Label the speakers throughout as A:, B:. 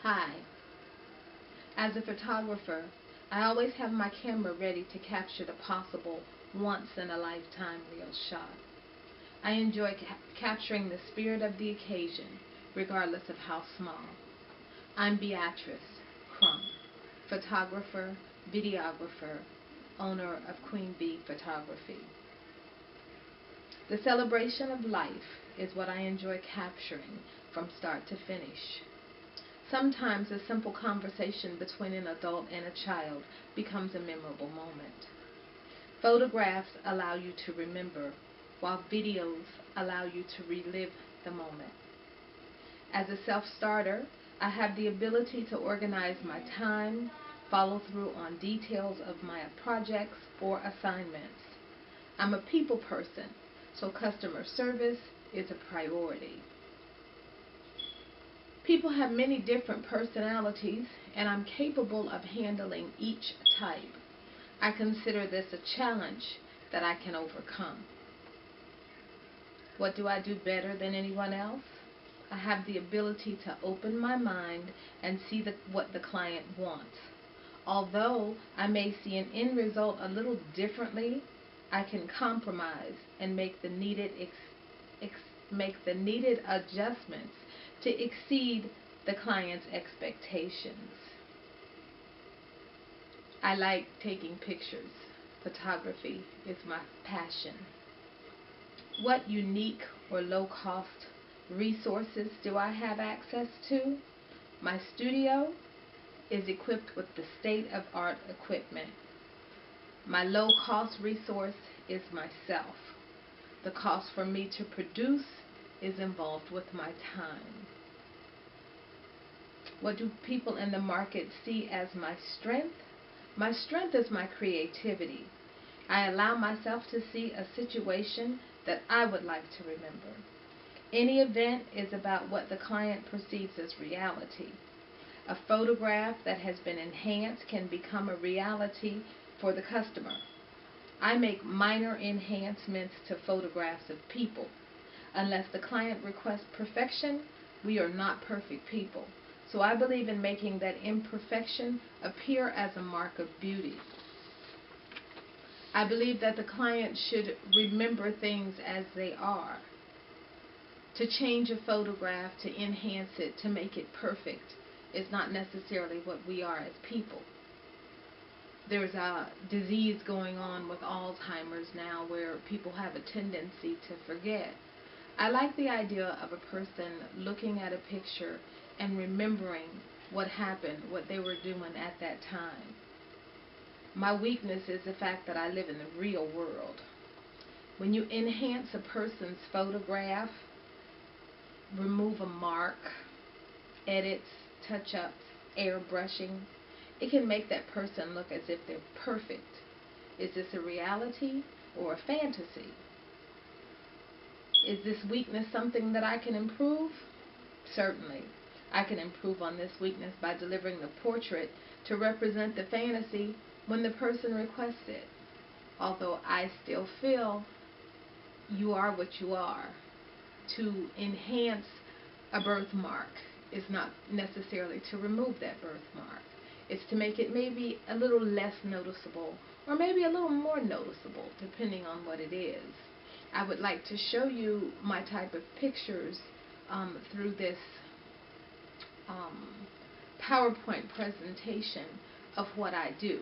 A: Hi. As a photographer, I always have my camera ready to capture the possible once-in-a-lifetime real shot. I enjoy capturing the spirit of the occasion, regardless of how small. I'm Beatrice Crumm, photographer, videographer, owner of Queen Bee Photography. The celebration of life is what I enjoy capturing from start to finish. Sometimes a simple conversation between an adult and a child becomes a memorable moment. Photographs allow you to remember, while videos allow you to relive the moment. As a self-starter, I have the ability to organize my time, follow through on details of my projects or assignments. I'm a people person, so customer service is a priority. People have many different personalities, and I'm capable of handling each type. I consider this a challenge that I can overcome. What do I do better than anyone else? I have the ability to open my mind and see what the client wants. Although I may see an end result a little differently, I can compromise and make the needed adjustments to exceed the client's expectations. I like taking pictures. Photography is my passion. What unique or low-cost resources do I have access to? My studio is equipped with the state-of-art equipment. My low-cost resource is myself. The cost for me to produce is involved with my time. What do people in the market see as my strength? My strength is my creativity. I allow myself to see a situation that I would like to remember. Any event is about what the client perceives as reality. A photograph that has been enhanced can become a reality for the customer. I make minor enhancements to photographs of people. Unless the client requests perfection, we are not perfect people. So I believe in making that imperfection appear as a mark of beauty. I believe that the client should remember things as they are. To change a photograph, to enhance it, to make it perfect is not necessarily what we are as people. There's a disease going on with Alzheimer's now where people have a tendency to forget. I like the idea of a person looking at a picture and remembering what happened, what they were doing at that time. My weakness is the fact that I live in the real world. When you enhance a person's photograph, remove a mark, edits, touch-ups, airbrushing, it can make that person look as if they're perfect. Is this a reality or a fantasy? Is this weakness something that I can improve? Certainly. I can improve on this weakness by delivering the portrait to represent the fantasy when the person requests it. Although I still feel you are what you are. To enhance a birthmark is not necessarily to remove that birthmark. It's to make it maybe a little less noticeable or maybe a little more noticeable depending on what it is. I would like to show you my type of pictures through this PowerPoint presentation of what I do,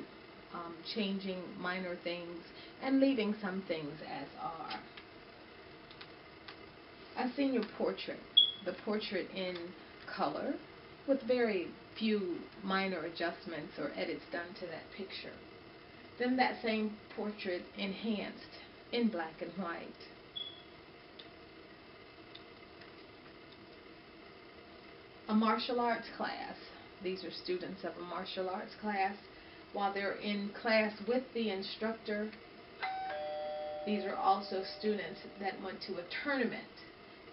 A: changing minor things and leaving some things as are. A senior portrait, the portrait in color with very few minor adjustments or edits done to that picture. Then that same portrait enhanced in black and white. A martial arts class. These are students of a martial arts class. While they're in class with the instructor, these are also students that went to a tournament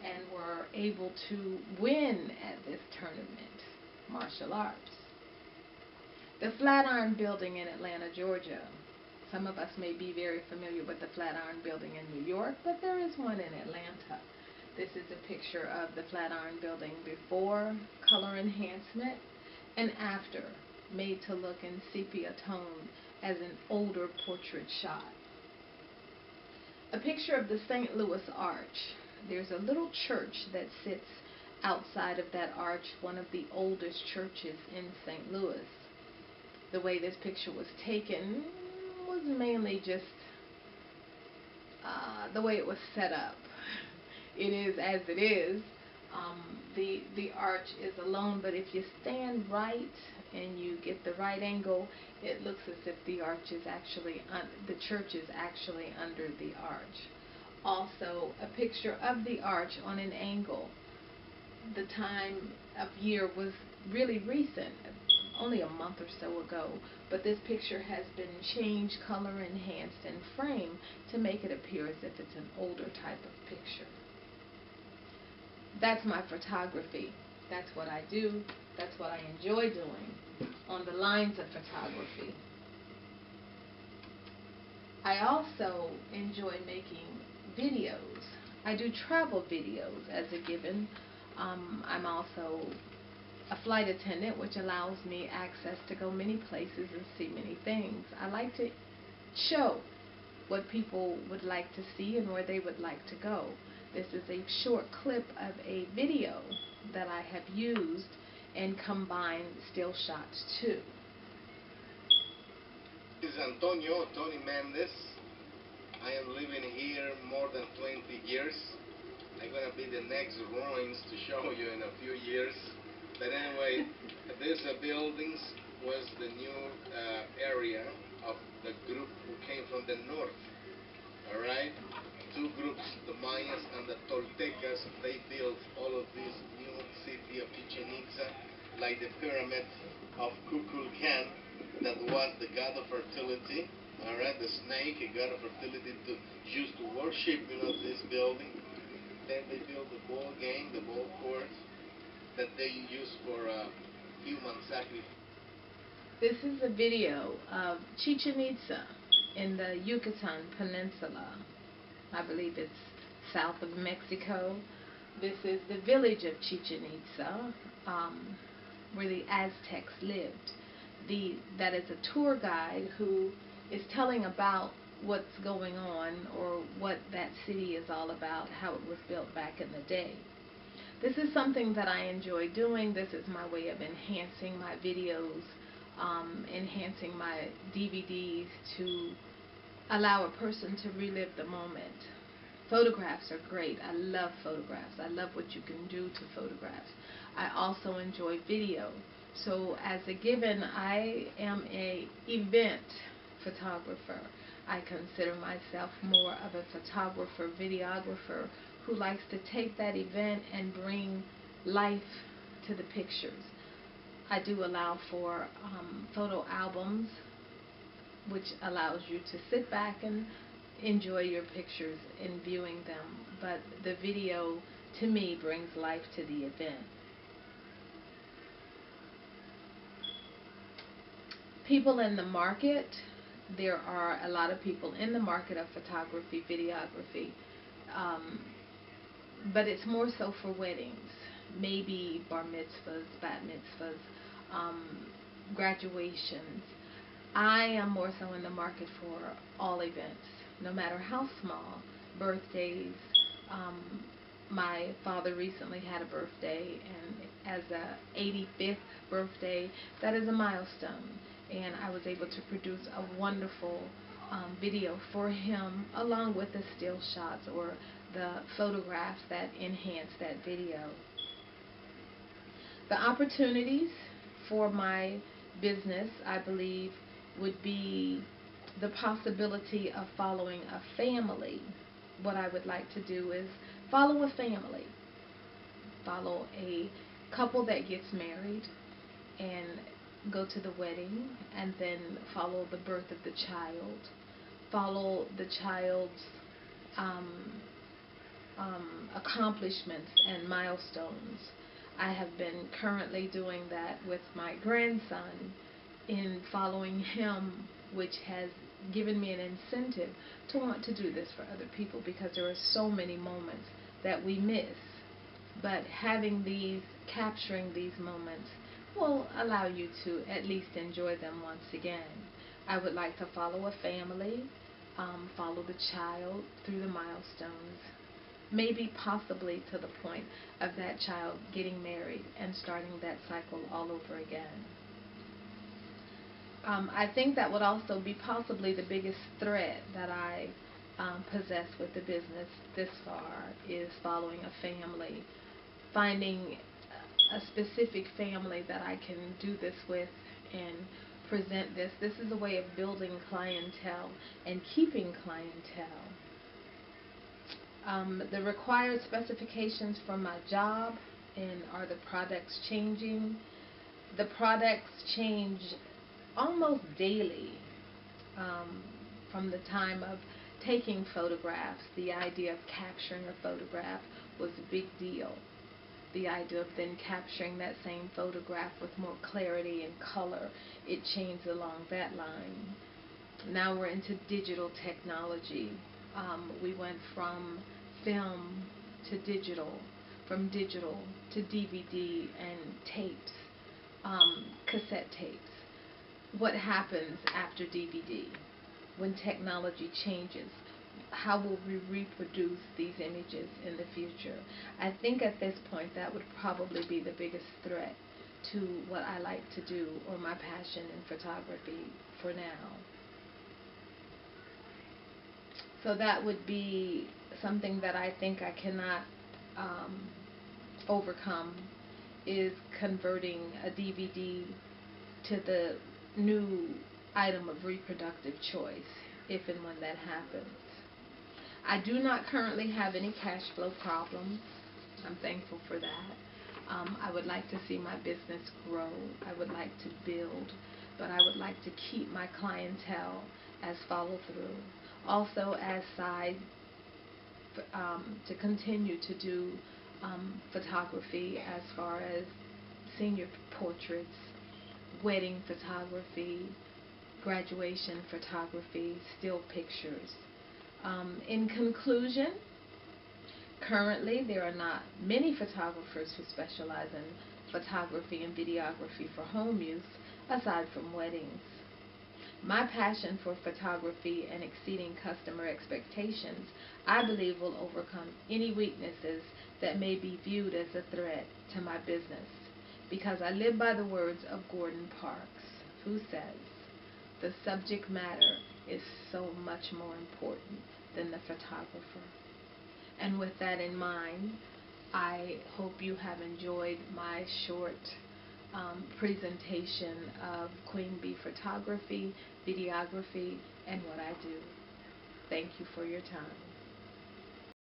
A: and were able to win at this tournament, martial arts. The Flatiron Building in Atlanta, Georgia. Some of us may be very familiar with the Flatiron Building in New York, but there is one in Atlanta. This is a picture of the Flatiron Building before color enhancement and after, made to look in sepia tone as an older portrait shot. A picture of the St. Louis Arch. There's a little church that sits outside of that arch, one of the oldest churches in St. Louis. The way this picture was taken was mainly just the way it was set up. It is as it is. The arch is alone, but if you stand right and you get the right angle, it looks as if the arch is actually the church is actually under the arch. Also, a picture of the arch on an angle. The time of year was really recent, only a month or so ago, but this picture has been changed, color enhanced, and framed to make it appear as if it's an older type of picture. That's my photography. That's what I do. That's what I enjoy doing on the lines of photography. I also enjoy making videos. I do travel videos as a given. I'm also a flight attendant, which allows me access to go many places and see many things. I like to show what people would like to see and where they would like to go. This is a short clip of a video that I have used and combined still shots too.
B: This is Antonio, Tony Mendez. I am living here more than 20 years. I'm going to be the next ruins to show you in a few years. But anyway, this buildings was the new area of the group who came from the north. Alright? Two groups, the Mayas and the Toltecas, they built all of this new city of Chichen Itza, like the pyramid of Kukulkan, that was the god of fertility. Alright, the snake, a god of fertility, used to worship, this building. Then they built the ball game, the ball court, that they use for human sacrifice.
A: This is a video of Chichen Itza in the Yucatan Peninsula. I believe it's south of Mexico. This is the village of Chichen Itza, where the Aztecs lived. That is a tour guide who is telling about what's going on or what that city is all about, how it was built back in the day. This is something that I enjoy doing. This is my way of enhancing my videos, enhancing my DVDs to allow a person to relive the moment. Photographs are great. I love photographs. I love what you can do to photographs. I also enjoy video. So as a given, I am an event photographer. I consider myself more of a photographer, videographer who likes to take that event and bring life to the pictures. I do allow for photo albums, which allows you to sit back and enjoy your pictures in viewing them, but the video to me brings life to the event. People in the market, there are a lot of people in the market of photography, videography, but it's more so for weddings, maybe bar mitzvahs, bat mitzvahs, graduations. I am more so in the market for all events, no matter how small, birthdays. My father recently had a birthday, and as a 85th birthday, that is a milestone. And I was able to produce a wonderful video for him, along with the still shots or the photographs that enhance that video. The opportunities for my business, I believe, would be the possibility of following a family. What I would like to do is follow a family, follow a couple that gets married and go to the wedding, and then follow the birth of the child, follow the child's accomplishments and milestones. I have been currently doing that with my grandson in following him, which has given me an incentive to want to do this for other people, because there are so many moments that we miss. But capturing these moments will allow you to at least enjoy them once again. I would like to follow a family, follow the child through the milestones, maybe possibly to the point of that child getting married and starting that cycle all over again. I think that would also be possibly the biggest threat that I possess with the business this far is following a family, finding a specific family that I can do this with and present this. This is a way of building clientele and keeping clientele. The required specifications for my job and are the products changing. The products change almost daily from the time of taking photographs. The idea of capturing a photograph was a big deal. The idea of then capturing that same photograph with more clarity and color, it changed along that line. Now we're into digital technology. We went from film to digital, from digital to DVD and tapes, cassette tapes. What happens after DVD when technology changes? How will we reproduce these images in the future? I think at this point that would probably be the biggest threat to what I like to do or my passion in photography for now. So that would be something that I think I cannot overcome, is converting a DVD to the new item of reproductive choice, if and when that happens. I do not currently have any cash flow problems. I'm thankful for that. I would like to see my business grow. I would like to build, but I would like to keep my clientele as follow through. Also as side, to continue to do photography as far as senior portraits, wedding photography, graduation photography, still pictures. In conclusion, currently there are not many photographers who specialize in photography and videography for home use aside from weddings. My passion for photography and exceeding customer expectations, I believe, will overcome any weaknesses that may be viewed as a threat to my business, because I live by the words of Gordon Parks, who says, "The subject matter is so much more important than the photographer." And with that in mind, I hope you have enjoyed my short presentation of Queen Bee photography, videography, and what I do. Thank you for your time.